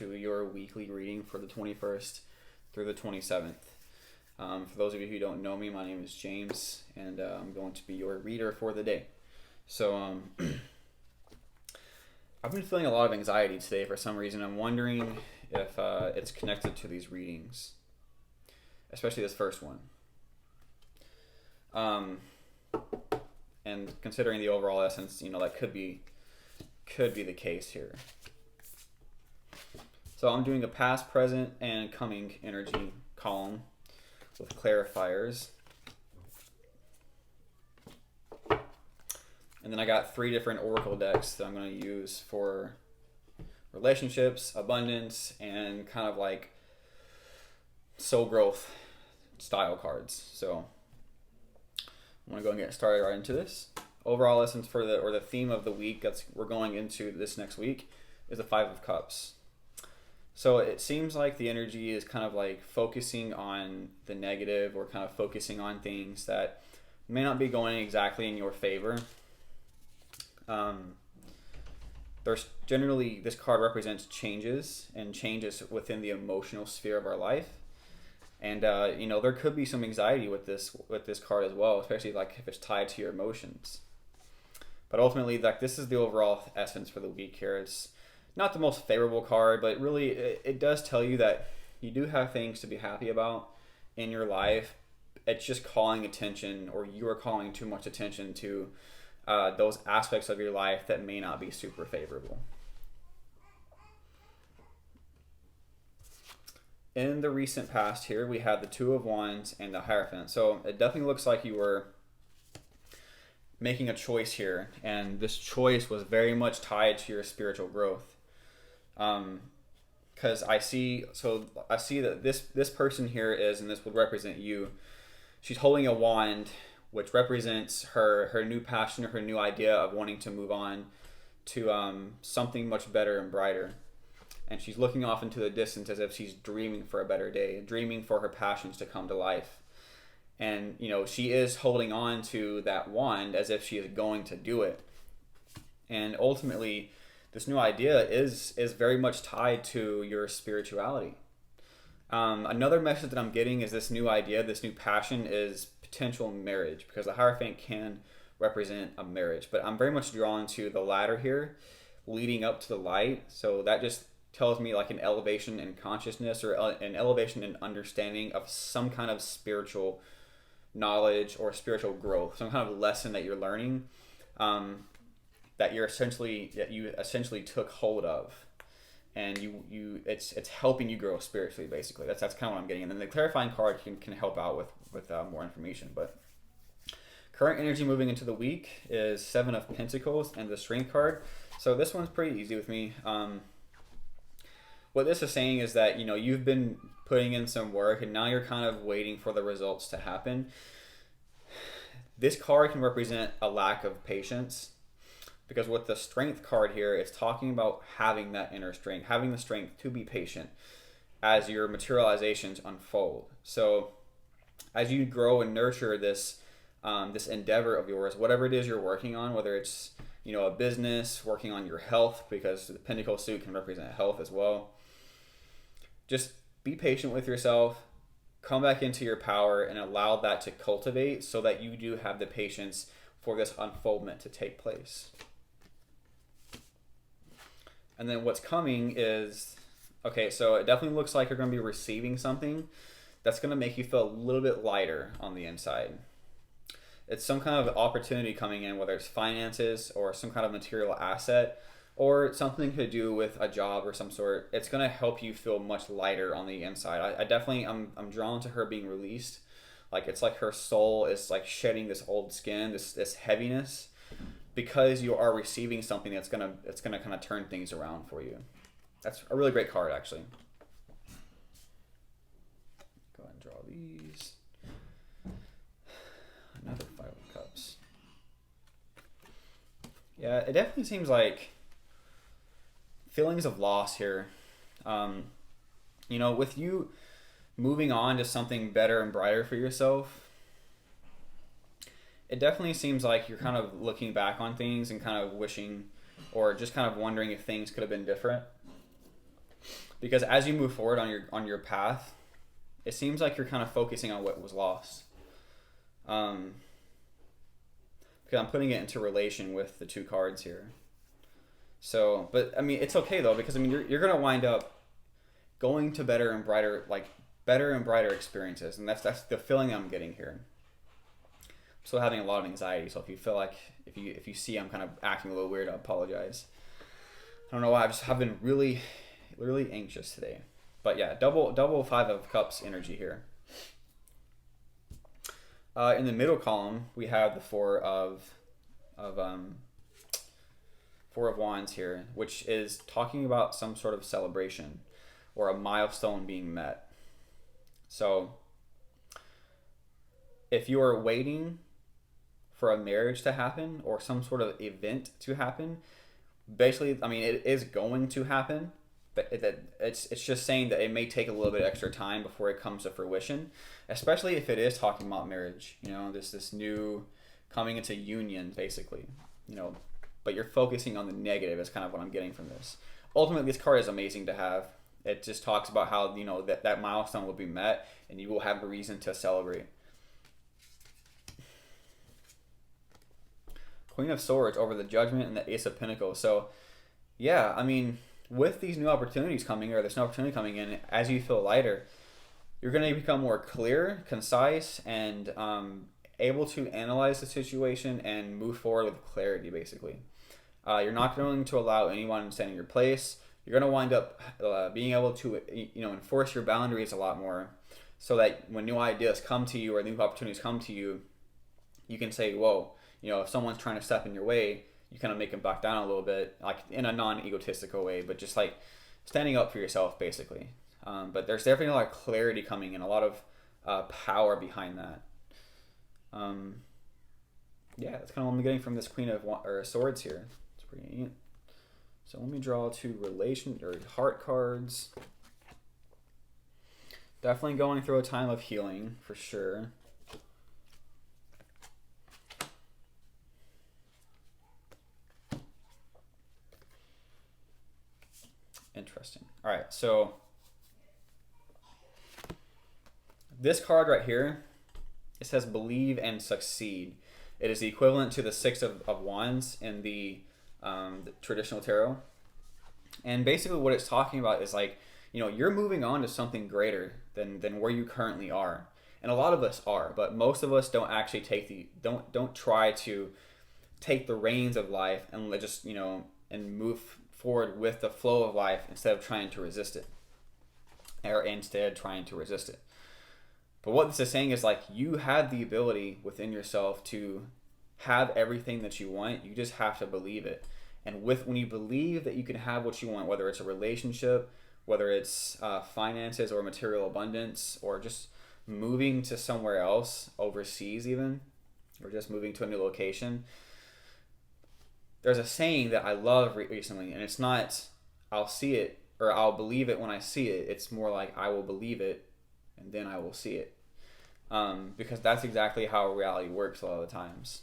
to your weekly reading for the 21st through the 27th. For those of you who don't know me, my name is James, and I'm going to be your reader for the day. So I've been feeling a lot of anxiety today for some reason. I'm wondering if it's connected to these readings, especially this first one. And considering the overall essence, that could be the case here. So I'm doing a past, present, and coming energy column with clarifiers. And then I got 3 different oracle decks that I'm going to use for relationships, abundance, and kind of like soul growth style cards. So I'm going to go and get started right into this. Overall essence for the theme of the week we're going into this next week is the 5 of Cups. So it seems like the energy is kind of like focusing on the negative, or kind of focusing on things that may not be going exactly in your favor. There's generally, this card represents changes within the emotional sphere of our life. And there could be some anxiety with this card as well, especially like if it's tied to your emotions. But ultimately, like, this is the overall essence for the week here. It's not the most favorable card, but really it does tell you that you do have things to be happy about in your life. It's just calling attention, or you are calling too much attention to those aspects of your life that may not be super favorable. In the recent past here, we had the 2 of Wands and the Hierophant. So it definitely looks like you were making a choice here, and this choice was very much tied to your spiritual growth. Because I see that this person here is, and this would represent you. She's holding a wand, which represents her new passion, or her new idea of wanting to move on to something much better and brighter. And she's looking off into the distance as if she's dreaming for a better day, dreaming for her passions to come to life. And, she is holding on to that wand as if she is going to do it. And ultimately, this new idea is very much tied to your spirituality. Another message that I'm getting is this new idea, this new passion is potential marriage, because the Hierophant can represent a marriage. But I'm very much drawn to the ladder here, leading up to the light. So that just tells me like an elevation in consciousness, or an elevation in understanding of some kind of spiritual knowledge or spiritual growth, some kind of lesson that you're learning, that you essentially took hold of, and it's helping you grow spiritually. Basically, that's kind of what I'm getting. And then the clarifying card can help out with more information. But current energy moving into the week is 7 of Pentacles and the Strength card. So this one's pretty easy with me. What this is saying is that, you've been putting in some work, and now you're kind of waiting for the results to happen. This card can represent a lack of patience, because with the Strength card here, it's talking about having that inner strength, having the strength to be patient as your materializations unfold. So as you grow and nurture this endeavor of yours, whatever it is you're working on, whether it's a business, working on your health, because the Pentacle suit can represent health as well. Just be patient with yourself, come back into your power, and allow that to cultivate, so that you do have the patience for this unfoldment to take place. And then what's coming is, so it definitely looks like you're going to be receiving something that's going to make you feel a little bit lighter on the inside. It's some kind of opportunity coming in, whether it's finances or some kind of material asset, or something to do with a job or some sort. It's going to help you feel much lighter on the inside. I'm drawn to her being released. Like, it's like her soul is like shedding this old skin, this heaviness, because you are receiving something that's gonna kind of turn things around for you. That's a really great card, actually. Go ahead and draw these. Another 5 of Cups. Yeah, it definitely seems like feelings of loss here. With you moving on to something better and brighter for yourself, it definitely seems like you're kind of looking back on things and kind of wishing, or just kind of wondering if things could have been different. Because as you move forward on your path, it seems like you're kind of focusing on what was lost. Because I'm putting it into relation with the two cards here. So, but I mean, it's okay though, because I mean, you're gonna wind up going to better and brighter experiences, and that's the feeling I'm getting here. I'm still having a lot of anxiety, so if you feel like if you see I'm kind of acting a little weird, I apologize. I don't know why. I've been really anxious today. But yeah, double Five of Cups energy here. In the middle column, we have the Four of Wands here, which is talking about some sort of celebration or a milestone being met. So if you are waiting for a marriage to happen or some sort of event to happen, basically, I mean, it is going to happen, but it's just saying that it may take a little bit extra time before it comes to fruition, especially if it is talking about marriage, this new coming into union, basically, but you're focusing on the negative is kind of what I'm getting from this. Ultimately, this card is amazing to have. It just talks about how, that milestone will be met and you will have a reason to celebrate. Queen of Swords over the Judgment and the Ace of Pentacles. So, yeah, I mean, with these new opportunities coming, or this new opportunity coming in, as you feel lighter, you're going to become more clear, concise, and able to analyze the situation and move forward with clarity, basically. You're not going to allow anyone to stand in your place. You're going to wind up being able to, enforce your boundaries a lot more, so that when new ideas come to you or new opportunities come to you, you can say, whoa, if someone's trying to step in your way, you kind of make them back down a little bit, like in a non-egotistical way, but just like standing up for yourself, basically. But there's definitely a lot of clarity coming and a lot of power behind that. Yeah, that's kind of what I'm getting from this Queen of Swords here. It's pretty neat. So let me draw two heart cards. Definitely going through a time of healing for sure. Interesting. All right, so this card right here, it says believe and succeed. It is the equivalent to the Six of Wands in the traditional tarot. And basically what it's talking about is like, you're moving on to something greater than where you currently are. And a lot of us are, but most of us don't actually don't try to take the reins of life and just, and move forward with the flow of life instead of trying to resist it. But what this is saying is like, you have the ability within yourself to have everything that you want. You just have to believe it. And when you believe that you can have what you want, whether it's a relationship, whether it's finances or material abundance, or just moving to somewhere else, overseas even, or just moving to a new location. There's a saying that I love recently, and it's not, I'll see it, or I'll believe it when I see it. It's more like, I will believe it, and then I will see it. Because that's exactly how reality works a lot of the times.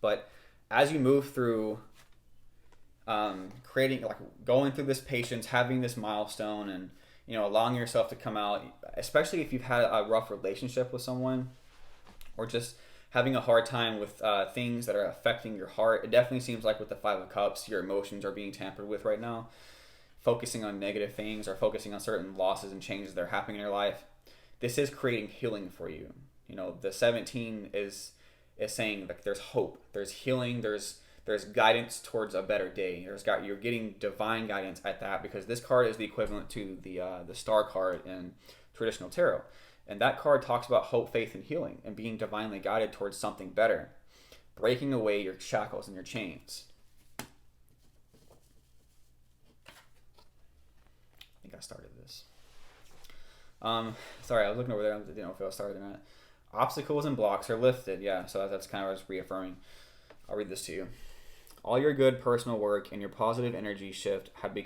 But as you move through going through this patience, having this milestone, and allowing yourself to come out, especially if you've had a rough relationship with someone, or just having a hard time with things that are affecting your heart. It definitely seems like with the Five of Cups, your emotions are being tampered with right now, focusing on negative things or focusing on certain losses and changes that are happening in your life. This is creating healing for you. The 17 is saying like there's hope, there's healing, there's guidance towards a better day. You're getting divine guidance at that, because this card is the equivalent to the Star card in traditional tarot. And that card talks about hope, faith, and healing, and being divinely guided towards something better, breaking away your shackles and your chains. I think I started this. Sorry, I was looking over there. I didn't know if I started or not. Obstacles and blocks are lifted. Yeah, so that's kind of what I was reaffirming. I'll read this to you. All your good personal work and your positive energy shift have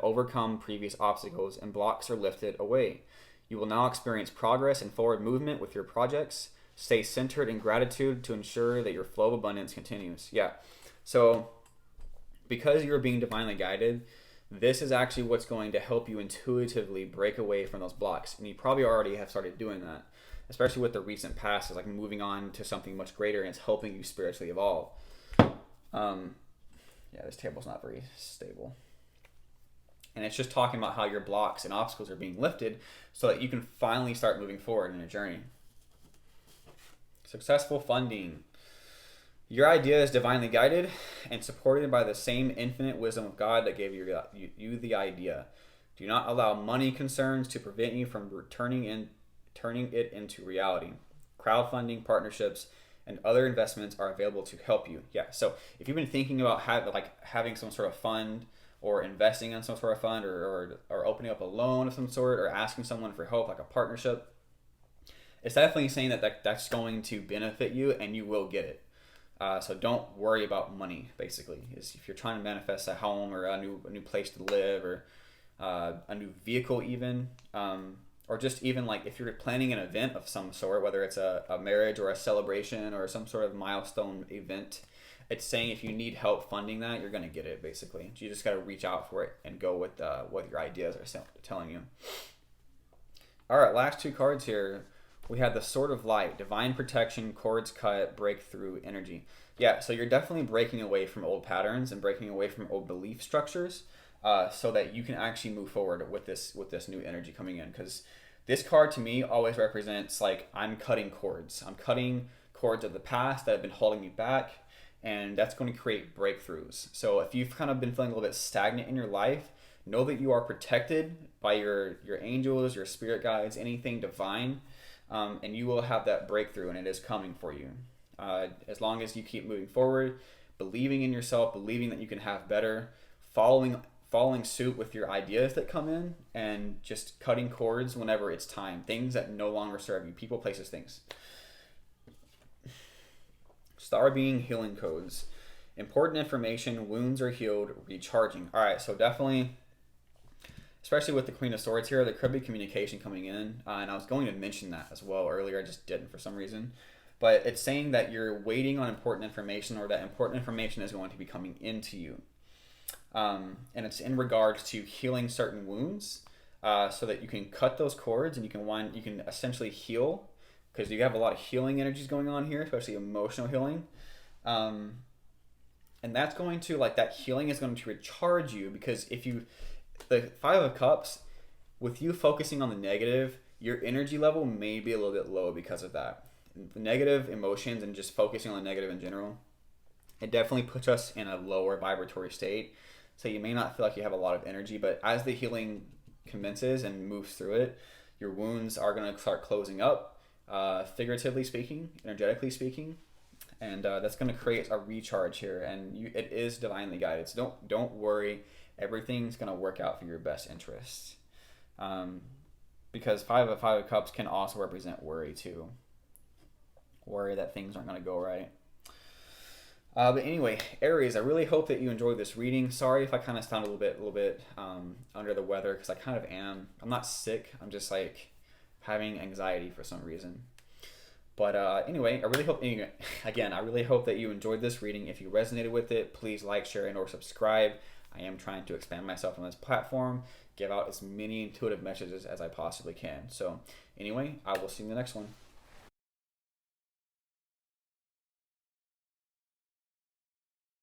overcome previous obstacles, and blocks are lifted away. You will now experience progress and forward movement with your projects. Stay centered in gratitude to ensure that your flow of abundance continues. Yeah. So because you're being divinely guided, This is actually what's going to help you intuitively break away from those blocks. And you probably already have started doing that, especially with the recent past, is like moving on to something much greater, and it's helping you spiritually evolve. Yeah, this table's not very stable. And it's just talking about how your blocks and obstacles are being lifted so that you can finally start moving forward in a journey. Successful funding. Your idea is divinely guided and supported by the same infinite wisdom of God that gave you the idea. Do not allow money concerns to prevent you from turning it into reality. Crowdfunding, partnerships, and other investments are available to help you. Yeah, so if you've been thinking about having some sort of fund, or investing in some sort of fund, or opening up a loan of some sort, or asking someone for help, like a partnership, it's definitely saying that's going to benefit you, and you will get it. So don't worry about money, basically. If you're trying to manifest a home, or a new place to live, or a new vehicle even, or just even like if you're planning an event of some sort, whether it's a marriage or a celebration or some sort of milestone event, it's saying if you need help funding that, you're going to get it, basically. You just got to reach out for it and go with what your ideas are telling you. All right, last two cards here. We had the Sword of Light, Divine Protection, Cords Cut, Breakthrough, Energy. Yeah, so you're definitely breaking away from old patterns and breaking away from old belief structures, so that you can actually move forward with this new energy coming in. Because this card to me always represents like I'm cutting cords. I'm cutting cords of the past that have been holding me back, and that's going to create breakthroughs. So if you've kind of been feeling a little bit stagnant in your life, know that you are protected by your angels, your spirit guides, anything divine, and you will have that breakthrough, and it is coming for you. As long as you keep moving forward, believing in yourself, believing that you can have better, following suit with your ideas that come in, and just cutting cords whenever it's time. Things that no longer serve you. People, places, things. Star Being Healing Codes. Important information. Wounds are healed. Recharging. All right, so definitely, especially with the Queen of Swords here, there could be communication coming in. And I was going to mention that as well earlier. I just didn't for some reason. But it's saying that you're waiting on important information, or that important information is going to be coming into you. And it's in regards to healing certain wounds, so that you can cut those cords and you can essentially heal, because you have a lot of healing energies going on here, especially emotional healing. And that's going to, that healing is going to recharge you, because the Five of Cups, with you focusing on the negative, your energy level may be a little bit low because of that. The negative emotions and just focusing on the negative in general, it definitely puts us in a lower vibratory state. So you may not feel like you have a lot of energy, but as the healing commences and moves through it, your wounds are going to start closing up, figuratively speaking, energetically speaking, and that's going to create a recharge here. And it is divinely guided. So don't worry, everything's going to work out for your best interests. Because Five of Cups can also represent worry too. Worry that things aren't going to go right. But anyway, Aries, I really hope that you enjoyed this reading. Sorry if I kind of sound a little bit under the weather, because I kind of am. I'm not sick. I'm just having anxiety for some reason. But anyway, I really hope that you enjoyed this reading. If you resonated with it, please like, share, and/or subscribe. I am trying to expand myself on this platform, give out as many intuitive messages as I possibly can. So anyway, I will see you in the next one.